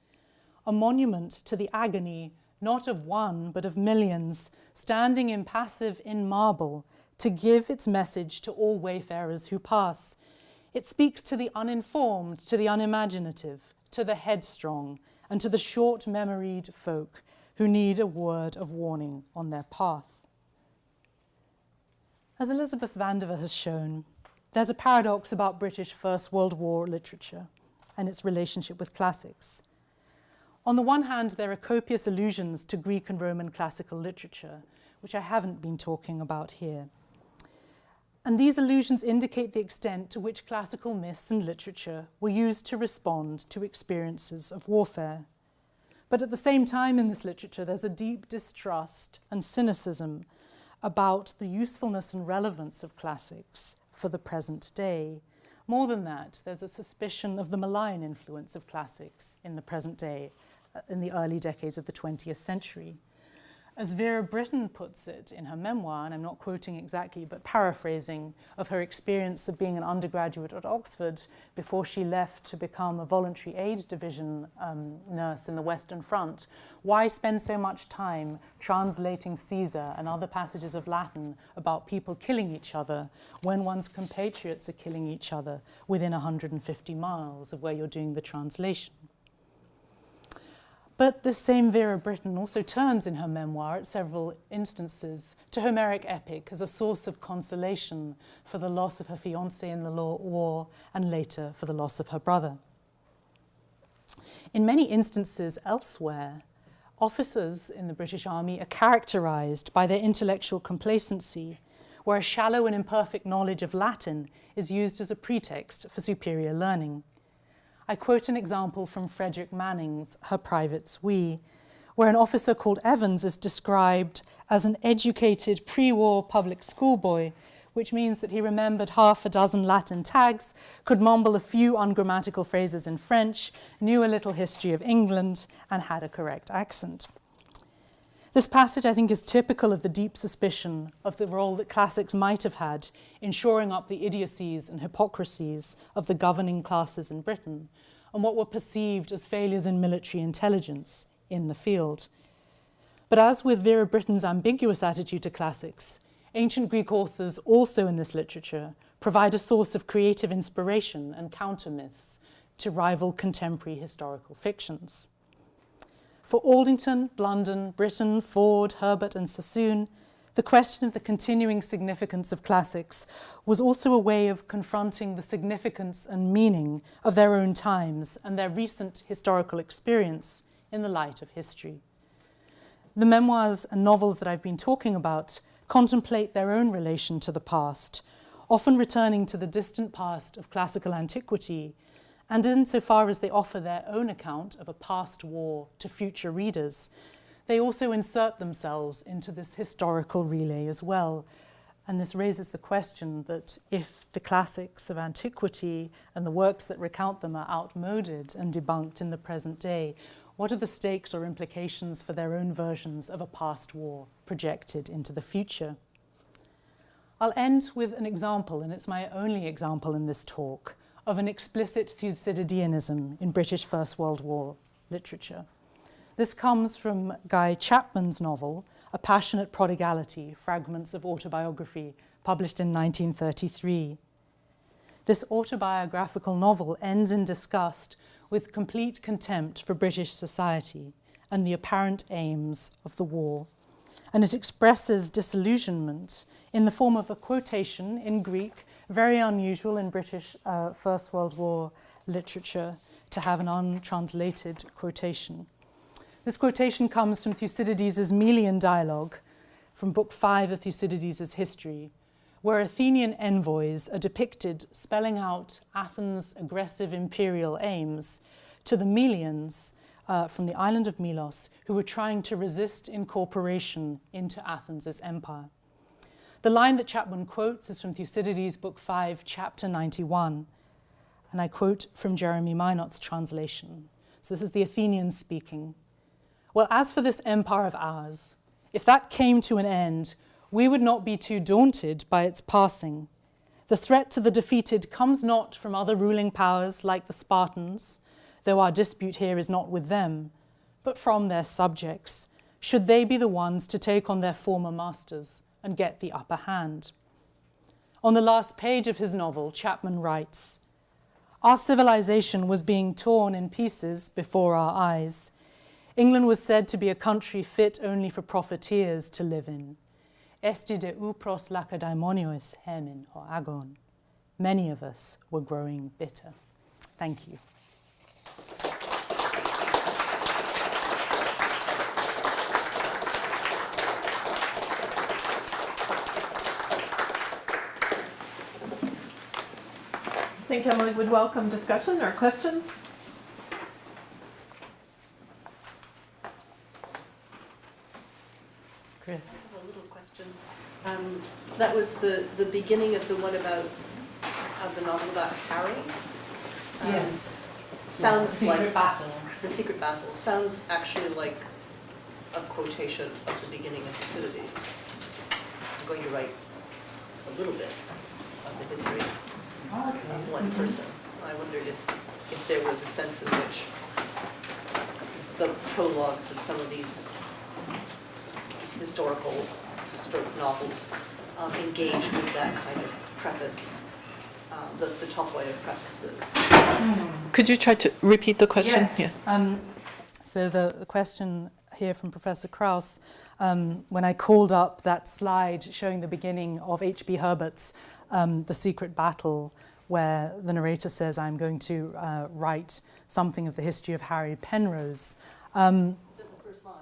"a monument to the agony, not of one, but of millions, standing impassive in marble, to give its message to all wayfarers who pass. It speaks to the uninformed, to the unimaginative, to the headstrong, and to the short-memoried folk who need a word of warning on their path." As Elizabeth Vandiver has shown, there's a paradox about British First World War literature and its relationship with classics. On the one hand, there are copious allusions to Greek and Roman classical literature, which I haven't been talking about here. And these allusions indicate the extent to which classical myths and literature were used to respond to experiences of warfare. But at the same time in this literature, there's a deep distrust and cynicism about the usefulness and relevance of classics for the present day. More than that, there's a suspicion of the malign influence of classics in the present day, in the early decades of the 20th century. As Vera Brittain puts it in her memoir, and I'm not quoting exactly, but paraphrasing, of her experience of being an undergraduate at Oxford before she left to become a voluntary aid division nurse in the Western Front, why spend so much time translating Caesar and other passages of Latin about people killing each other when one's compatriots are killing each other within 150 miles of where you're doing the translation? But this same Vera Brittain also turns in her memoir at several instances to Homeric epic as a source of consolation for the loss of her fiancé in the war and later for the loss of her brother. In many instances elsewhere, officers in the British Army are characterized by their intellectual complacency, where a shallow and imperfect knowledge of Latin is used as a pretext for superior learning. I quote an example from Frederick Manning's Her Privates We, where an officer called Evans is described as an educated pre-war public schoolboy, which means that he remembered half a dozen Latin tags, could mumble a few ungrammatical phrases in French, knew a little history of England, and had a correct accent. This passage, I think, is typical of the deep suspicion of the role that classics might have had in shoring up the idiocies and hypocrisies of the governing classes in Britain, and what were perceived as failures in military intelligence in the field. But as with Vera Britton's ambiguous attitude to classics, ancient Greek authors also in this literature provide a source of creative inspiration and counter-myths to rival contemporary historical fictions. For Aldington, Blunden, Britton, Ford, Herbert, and Sassoon, the question of the continuing significance of classics was also a way of confronting the significance and meaning of their own times and their recent historical experience in the light of history. The memoirs and novels that I've been talking about contemplate their own relation to the past, often returning to the distant past of classical antiquity, and insofar as they offer their own account of a past war to future readers, they also insert themselves into this historical relay as well. And this raises the question that if the classics of antiquity and the works that recount them are outmoded and debunked in the present day, what are the stakes or implications for their own versions of a past war projected into the future? I'll end with an example, and it's my only example in this talk, of an explicit Thucydideanism in British First World War literature. This comes from Guy Chapman's novel, A Passionate Prodigality, Fragments of Autobiography, published in 1933. This autobiographical novel ends in disgust with complete contempt for British society and the apparent aims of the war. And it expresses disillusionment in the form of a quotation in Greek, very unusual in British First World War literature to have an untranslated quotation. This quotation comes from Thucydides' Melian dialogue from Book 5 of Thucydides' History, where Athenian envoys are depicted spelling out Athens' aggressive imperial aims to the Melians from the island of Melos, who were trying to resist incorporation into Athens' empire. The line that Chapman quotes is from Thucydides' Book 5, Chapter 91, and I quote from Jeremy Minot's translation. So this is the Athenians speaking. "Well, as for this empire of ours, if that came to an end, we would not be too daunted by its passing. The threat to the defeated comes not from other ruling powers like the Spartans, though our dispute here is not with them, but from their subjects, should they be the ones to take on their former masters and get the upper hand." On the last page of his novel, Chapman writes, "Our civilization was being torn in pieces before our eyes. England was said to be a country fit only for profiteers to live in. Esti de upros lacedaimonios hemin or agon. Many of us were growing bitter." Thank you. I think Emily would welcome discussion or questions. Chris. I have a little question. That was the beginning of the one about of the novel about Harry. Yes. Sounds Yeah, the secret like battle. The Secret Battle sounds actually like a quotation of the beginning of Thucydides. I'm going to write a little bit of the history of one person. I wondered if there was a sense in which the prologues of some of these historical stroke novels engage with that kind of preface, the top way of prefaces. Could you try to repeat the question? Yes. So the question here from Professor Krauss, when I called up that slide showing the beginning of H.B. Herbert's The Secret Battle, where the narrator says, "I'm going to write something of the history of Harry Penrose." Is that the first line?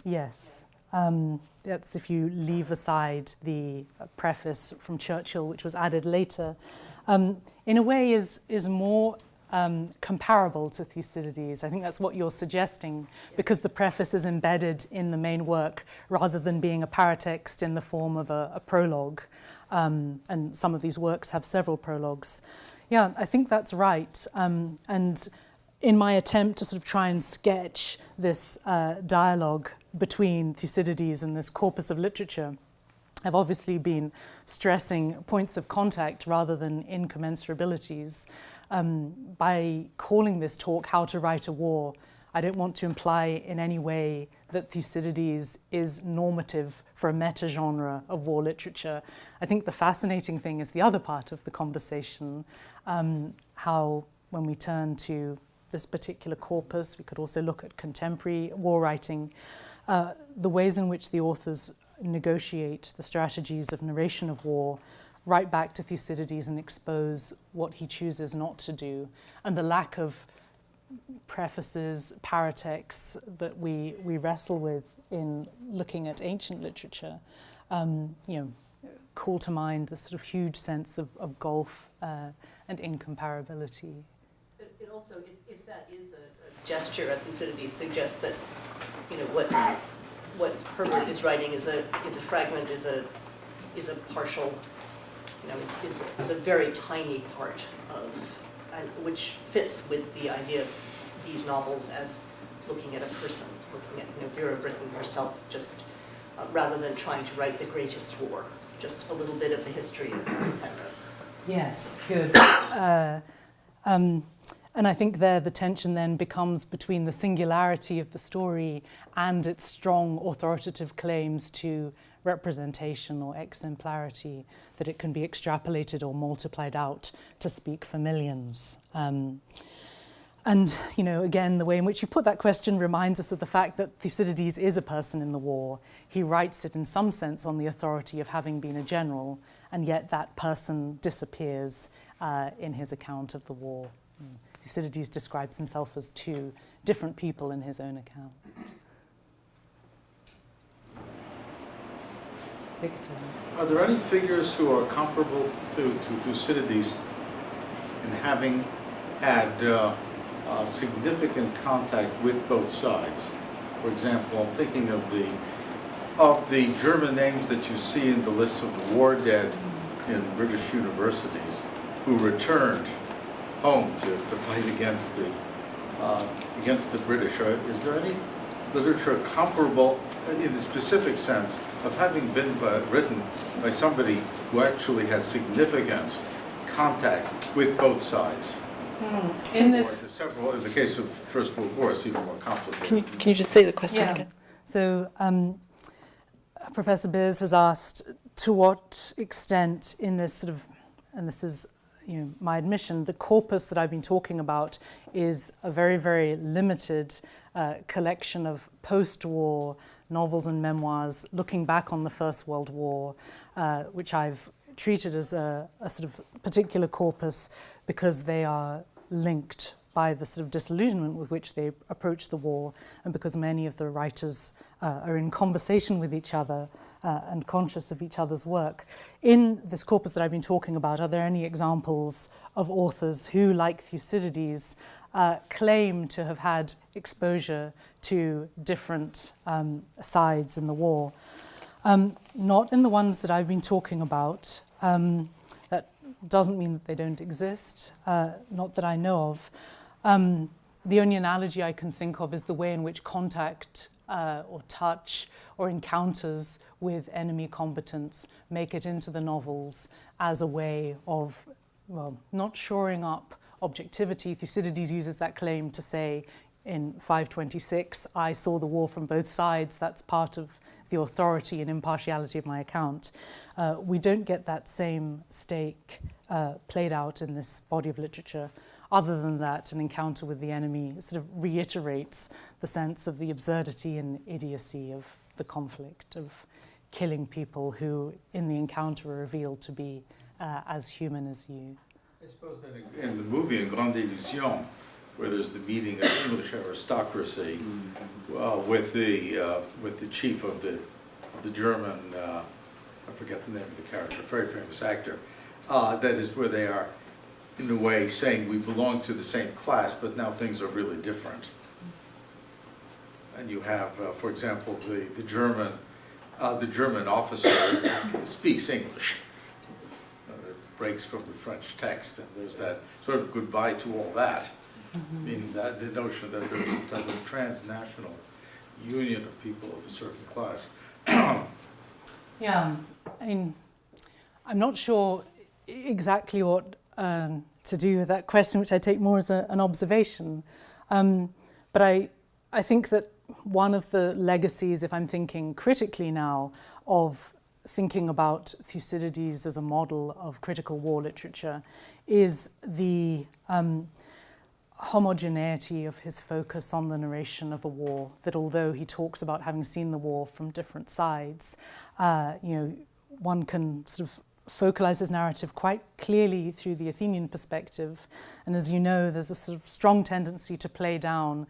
Yes. That's if you leave aside the preface from Churchill, which was added later. In a way is more comparable to Thucydides. I think that's what you're suggesting, because the preface is embedded in the main work rather than being a paratext in the form of a prologue. And some of these works have several prologues. Yeah, I think that's right. And in my attempt to sort of try and sketch this dialogue between Thucydides and this corpus of literature, I've obviously been stressing points of contact rather than incommensurabilities. By calling this talk How to Write a War, I don't want to imply in any way that Thucydides is normative for a meta-genre of war literature. I think the fascinating thing is the other part of the conversation, how when we turn to this particular corpus, we could also look at contemporary war writing, the ways in which the authors negotiate the strategies of narration of war right back to Thucydides and expose what he chooses not to do, and the lack of prefaces, paratexts that we wrestle with in looking at ancient literature, call to mind the sort of huge sense of gulf and incomparability. It also, if that is a gesture at Thucydides, suggests that, what Herbert is writing is a fragment, is a partial, is a very tiny part of, and which fits with the idea of these novels as looking at a person, looking at Vera Brittain herself, just rather than trying to write the greatest war, just a little bit of the history of Penrose. Yes, good. And I think there the tension then becomes between the singularity of the story and its strong authoritative claims to representation or exemplarity, that it can be extrapolated or multiplied out to speak for millions. And, again, the way in which you put that question reminds us of the fact that Thucydides is a person in the war. He writes it in some sense on the authority of having been a general, and yet that person disappears in his account of the war. Thucydides describes himself as two different people in his own account. Victor. Are there any figures who are comparable to Thucydides in having had significant contact with both sides? For example, I'm thinking of the German names that you see in the lists of the war dead in British universities who returned home to fight against the British. Is there any literature comparable in the specific sense of having been written by somebody who actually has significant contact with both sides? In this, in the case of First World War, it's even more complicated. Can you just say the question again? So Professor Beers has asked to what extent in this sort of, and this is my admission, the corpus that I've been talking about is a very, very limited collection of post-war novels and memoirs looking back on the First World War, which I've treated as a sort of particular corpus because they are linked by the sort of disillusionment with which they approach the war, and because many of the writers are in conversation with each other and conscious of each other's work. In this corpus that I've been talking about, are there any examples of authors who, like Thucydides, claim to have had exposure to different sides in the war? Not in the ones that I've been talking about. That doesn't mean that they don't exist, not that I know of. The only analogy I can think of is the way in which contact or touch or encounters with enemy combatants make it into the novels as a way of, not shoring up objectivity. Thucydides uses that claim to say in 526, I saw the war from both sides. That's part of the authority and impartiality of my account. We don't get that same stake played out in this body of literature. Other than that, an encounter with the enemy sort of reiterates the sense of the absurdity and idiocy of the conflict, of killing people who in the encounter are revealed to be as human as you. I suppose that in the movie, in Grande Illusion, where there's the meeting of English aristocracy with the chief of the German, I forget the name of the character, very famous actor, that is where they are in a way, saying we belong to the same class, but now things are really different. And you have, for example, the German officer speaks English. That breaks from the French text, and there's that sort of goodbye to all that, meaning that the notion that there's some type of transnational union of people of a certain class. Yeah, I mean, I'm not sure exactly what to do with that question, which I take more as an observation. But I think that one of the legacies, if I'm thinking critically now, of thinking about Thucydides as a model of critical war literature is the homogeneity of his focus on the narration of a war, that although he talks about having seen the war from different sides, one can sort of focalize his narrative quite clearly through the Athenian perspective. And as you know, there's a sort of strong tendency to play down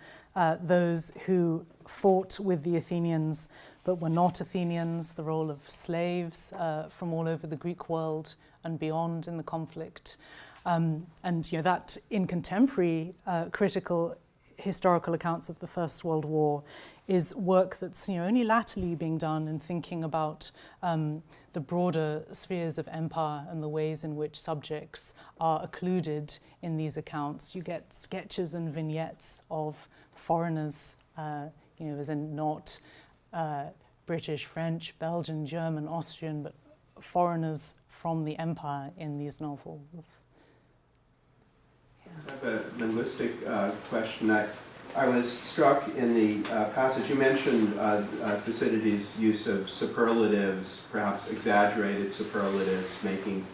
those who fought with the Athenians but were not Athenians, the role of slaves from all over the Greek world and beyond in the conflict. And that in contemporary critical historical accounts of the First World War is work that's only latterly being done in thinking about the broader spheres of empire and the ways in which subjects are occluded in these accounts. You get sketches and vignettes of foreigners, as in not British, French, Belgian, German, Austrian, but foreigners from the empire in these novels. I have a linguistic question. I was struck in the passage, you mentioned Thucydides' use of superlatives, perhaps exaggerated superlatives, making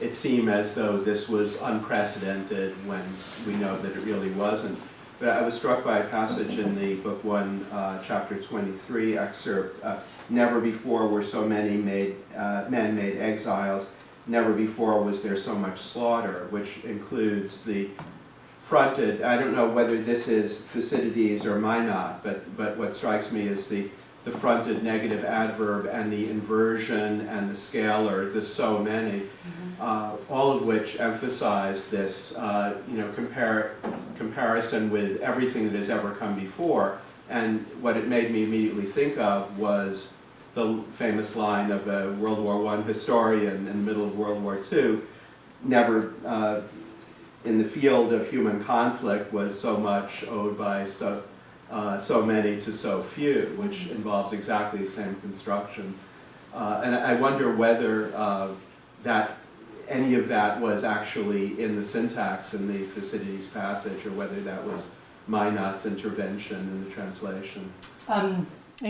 it seem as though this was unprecedented when we know that it really wasn't. But I was struck by a passage in the book 1, chapter 23 excerpt. Never before were so many men made exiles. Never before was there so much slaughter, which includes the fronted, I don't know whether this is Thucydides or Minot, but what strikes me is the fronted negative adverb and the inversion and the scalar, the so many, all of which emphasize this comparison with everything that has ever come before. And what it made me immediately think of was the famous line of a World War I historian in the middle of World War II, never in the field of human conflict was so much owed by so many to so few, which involves exactly the same construction. And I wonder whether that any of that was actually in the syntax in the Thucydides passage, or whether that was Minot's intervention in the translation.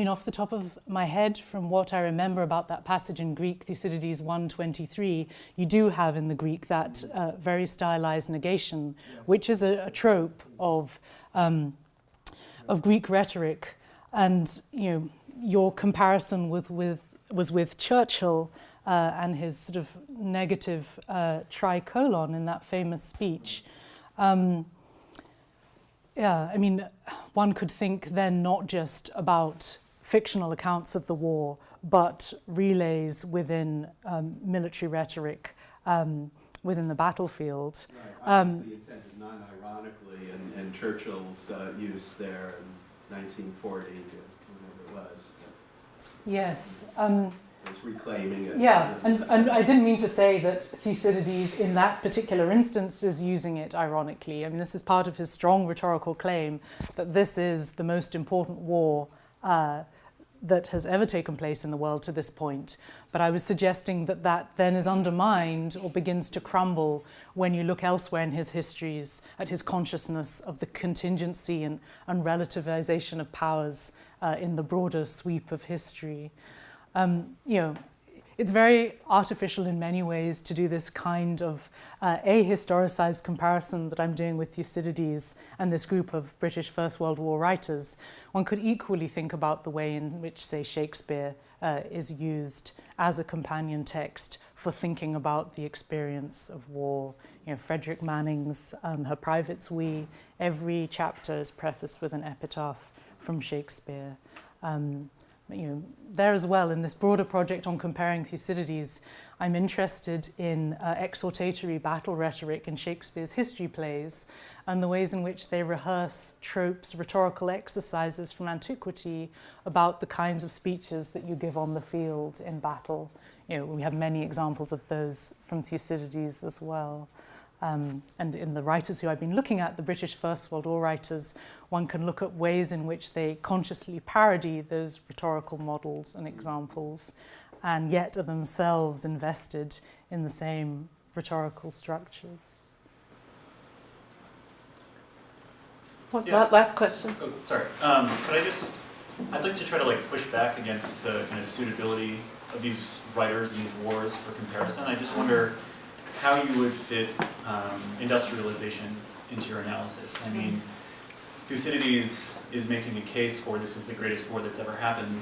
Off the top of my head, from what I remember about that passage in Greek, Thucydides 1:23, you do have in the Greek that very stylized negation, which is a trope of Greek rhetoric. And your comparison was with Churchill and his sort of negative tricolon in that famous speech. One could think then not just about fictional accounts of the war, but relays within military rhetoric within the battlefield. Right. Obviously intended non-ironically, and Churchill's use there in 1940, whenever it was. Yes. It's reclaiming it. Yeah, and I didn't mean to say that Thucydides in that particular instance is using it ironically. I mean, this is part of his strong rhetorical claim that this is the most important war that has ever taken place in the world to this point. But I was suggesting that that then is undermined or begins to crumble when you look elsewhere in his histories at his consciousness of the contingency and relativization of powers in the broader sweep of history. It's very artificial in many ways to do this kind of ahistoricized comparison that I'm doing with Thucydides and this group of British First World War writers. One could equally think about the way in which, say, Shakespeare is used as a companion text for thinking about the experience of war. Frederick Manning's Her Private's We, every chapter is prefaced with an epitaph from Shakespeare. there as well, in this broader project on comparing Thucydides, I'm interested in exhortatory battle rhetoric in Shakespeare's history plays and the ways in which they rehearse tropes, rhetorical exercises from antiquity about the kinds of speeches that you give on the field in battle. We have many examples of those from Thucydides as well. And in the writers who I've been looking at, the British First World War writers, one can look at ways in which they consciously parody those rhetorical models and examples, and yet are themselves invested in the same rhetorical structures. Last question. Oh, sorry. I'd like to try to push back against the kind of suitability of these writers and these wars for comparison. I just wonder how you would fit industrialization into your analysis. I mean, Thucydides is making a case for this is the greatest war that's ever happened,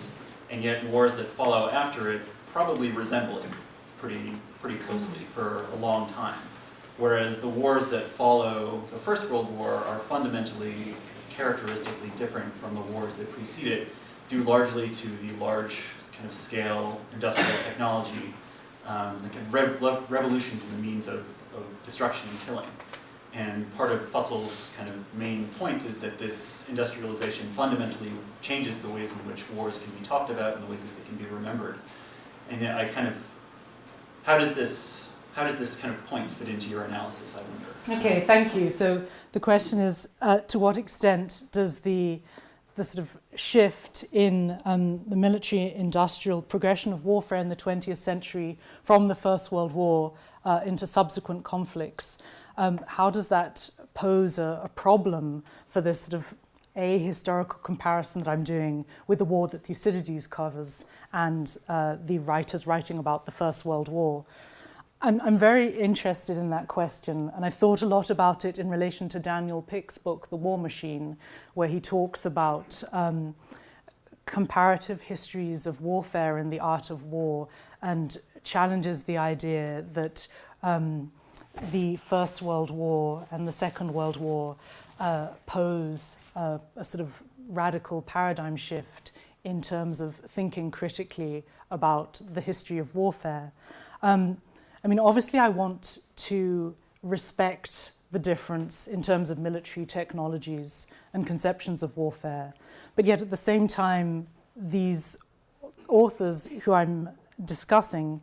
and yet wars that follow after it probably resemble it pretty closely for a long time. Whereas the wars that follow the First World War are fundamentally, characteristically different from the wars that precede it, due largely to the large kind of scale industrial technology, the kind of revolutions in the means of destruction and killing. And part of Fussell's kind of main point is that this industrialization fundamentally changes the ways in which wars can be talked about and the ways that they can be remembered. And yet how does this kind of point fit into your analysis, I wonder? Okay, thank you. So the question is, to what extent does the sort of shift in the military-industrial progression of warfare in the 20th century from the First World War into subsequent conflicts, how does that pose a problem for this sort of historical comparison that I'm doing with the war that Thucydides covers and the writers writing about the First World War? I'm very interested in that question, and I've thought a lot about it in relation to Daniel Pick's book, The War Machine, where he talks about comparative histories of warfare and the art of war, and challenges the idea that the First World War and the Second World War pose a sort of radical paradigm shift in terms of thinking critically about the history of warfare. I mean, obviously I want to respect the difference in terms of military technologies and conceptions of warfare, but yet at the same time, these authors who I'm discussing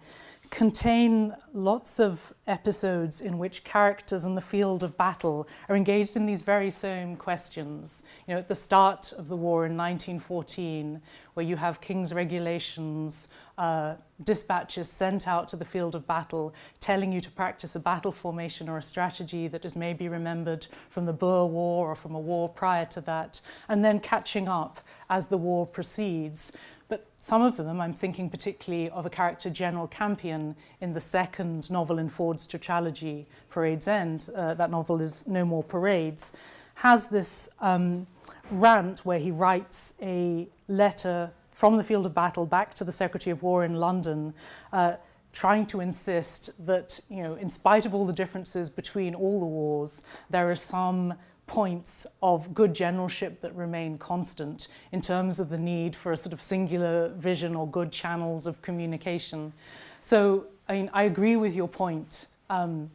contain lots of episodes in which characters in the field of battle are engaged in these very same questions. At the start of the war in 1914, where you have King's regulations, dispatches sent out to the field of battle telling you to practice a battle formation or a strategy that is maybe remembered from the Boer War or from a war prior to that, and then catching up as the war proceeds. But some of them, I'm thinking particularly of a character, General Campion, in the second novel in Ford's tetralogy, Parade's End, that novel is No More Parades, has this rant where he writes a letter from the field of battle back to the Secretary of War in London, trying to insist that, in spite of all the differences between all the wars, there are some points of good generalship that remain constant in terms of the need for a sort of singular vision or good channels of communication. So, I agree with your point and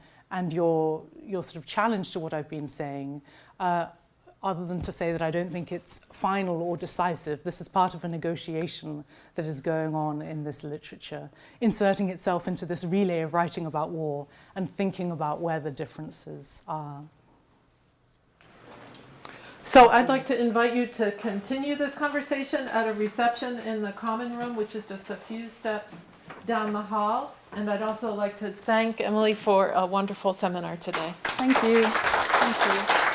your sort of challenge to what I've been saying, other than to say that I don't think it's final or decisive. This is part of a negotiation that is going on in this literature, inserting itself into this relay of writing about war and thinking about where the differences are. So I'd like to invite you to continue this conversation at a reception in the common room, which is just a few steps down the hall. And I'd also like to thank Emily for a wonderful seminar today. Thank you. Thank you.